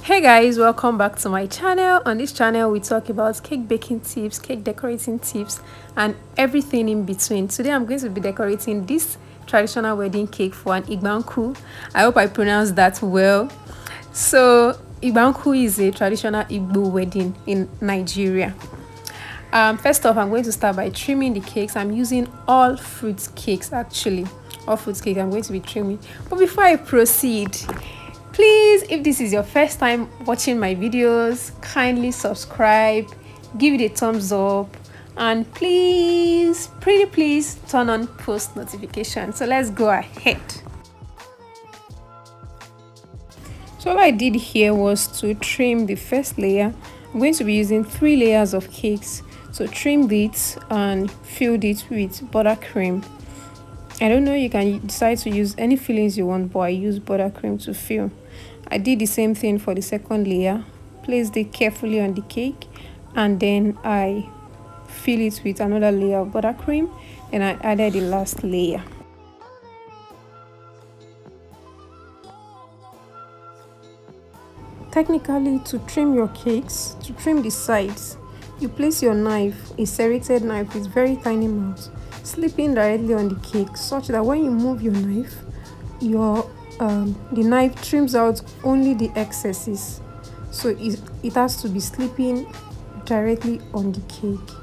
Hey guys, welcome back to my channel. On this channel we talk about cake baking tips, cake decorating tips, and everything in between. Today I'm going to be decorating this traditional wedding cake for an igba nkwu. I hope I pronounced that well. So igba nkwu is a traditional Igbo wedding in Nigeria. First off, I'm going to start by trimming the cakes. I'm using all fruit cakes, actually all fruit cake I'm going to be trimming. But before I proceed, please, if this is your first time watching my videos, kindly subscribe, give it a thumbs up, and please, pretty please, turn on post notifications. So let's go ahead. So all I did here was to trim the first layer. I'm going to be using 3 layers of cakes. So trim it and filled it with buttercream. I don't know, you can decide to use any fillings you want, but I use buttercream to fill. I did the same thing for the second layer. Placed it carefully on the cake, and then I fill it with another layer of buttercream, and I added the last layer. Technically, to trim your cakes, to trim the sides, you place your knife, a serrated knife with very tiny mouth, slipping directly on the cake, such that when you move your knife, the knife trims out only the excesses. So it has to be slipping directly on the cake.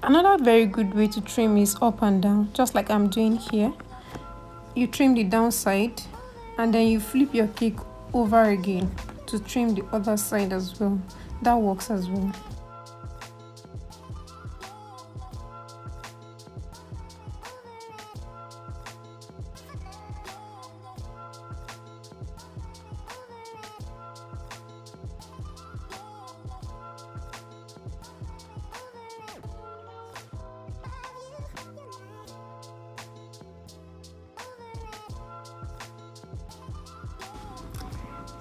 Another very good way to trim is up and down, just like I'm doing here. You trim the downside and then you flip your cake over again to trim the other side as well. That works as well.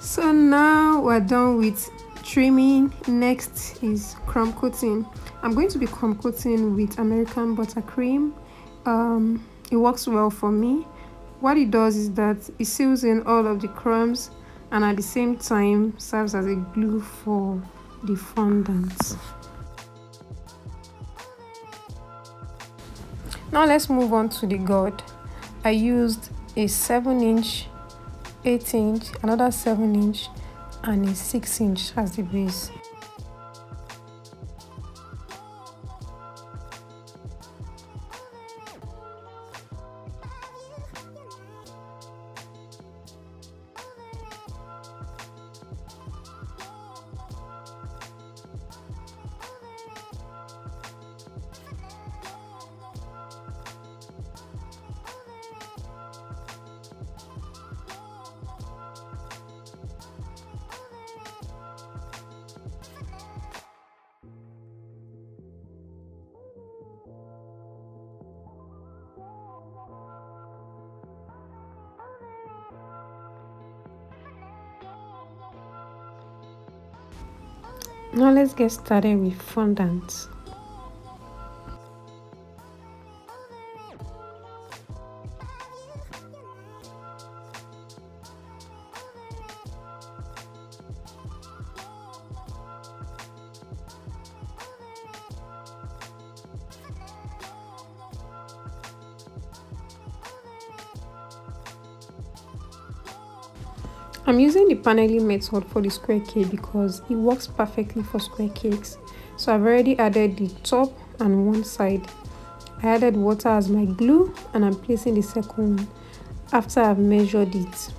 So now we're done with trimming. Next is crumb coating. I'm going to be crumb coating with American buttercream. It works well for me. What it does is that it seals in all of the crumbs and at the same time serves as a glue for the fondant. Now let's move on to the gourd. I used a 7-inch, 8-inch, another 7-inch, and a 6-inch as the base. Now let's get started with fondant. I'm using the paneling method for the square cake because it works perfectly for square cakes. So I've already added the top and one side. I added water as my glue and I'm placing the second one after I've measured it.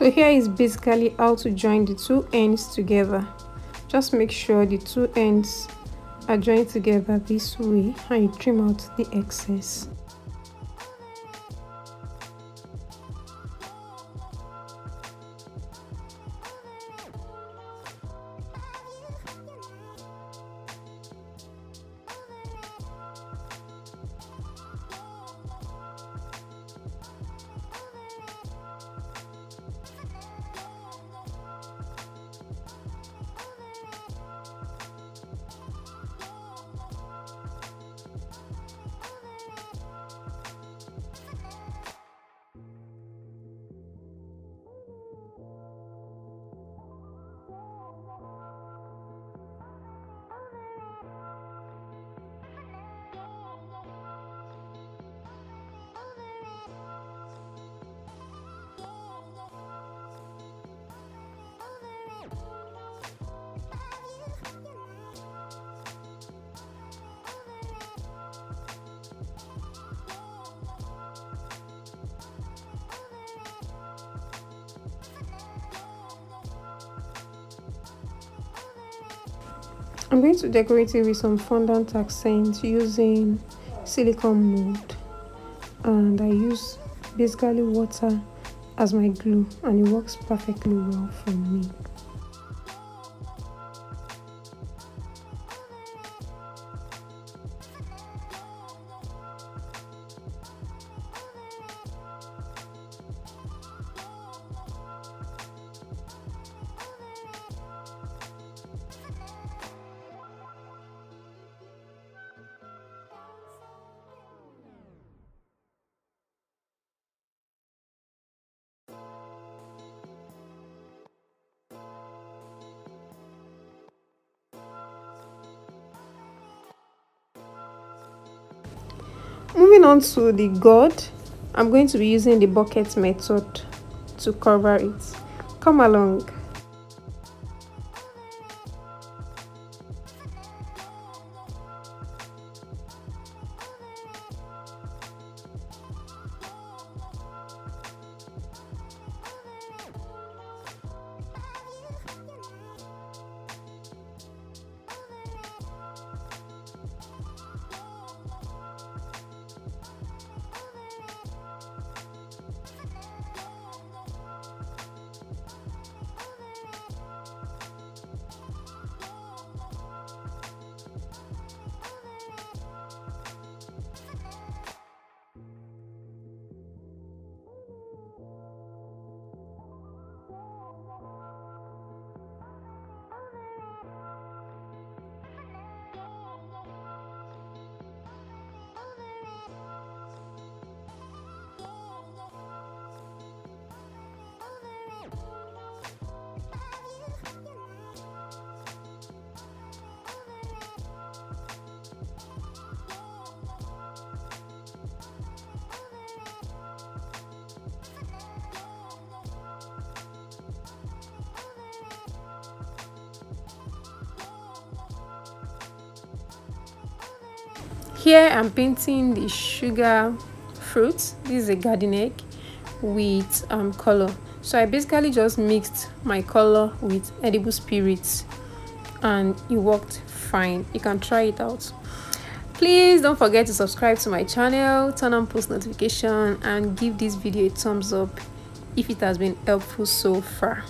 So here is basically how to join the two ends together. Just make sure the two ends are joined together this way and you trim out the excess. I'm going to decorate it with some fondant accents using silicone mold, and I use basically water as my glue, and it works perfectly well for me. Moving on to the gourd, I'm going to be using the bucket method to cover it. Come along. Here I'm painting the sugar fruit. This is a garden egg with color. So I basically just mixed my color with edible spirits and it worked fine. You can try it out. Please don't forget to subscribe to my channel, turn on post notification, and give this video a thumbs up if it has been helpful so far.